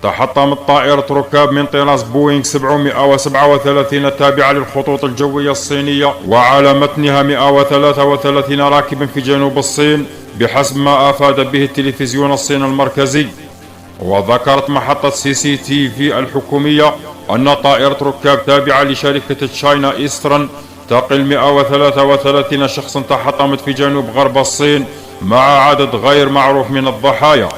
تحطمت طائرة ركاب من طراز بوينغ 737 التابعة للخطوط الجوية الصينية، وعلى متنها 133 راكبا في جنوب الصين بحسب ما أفاد به التلفزيون الصيني المركزي. وذكرت محطة CCTV الحكومية أن طائرة ركاب تابعة لشركة تشاينا إيسترن تقل 133 شخصا تحطمت في جنوب غرب الصين مع عدد غير معروف من الضحايا.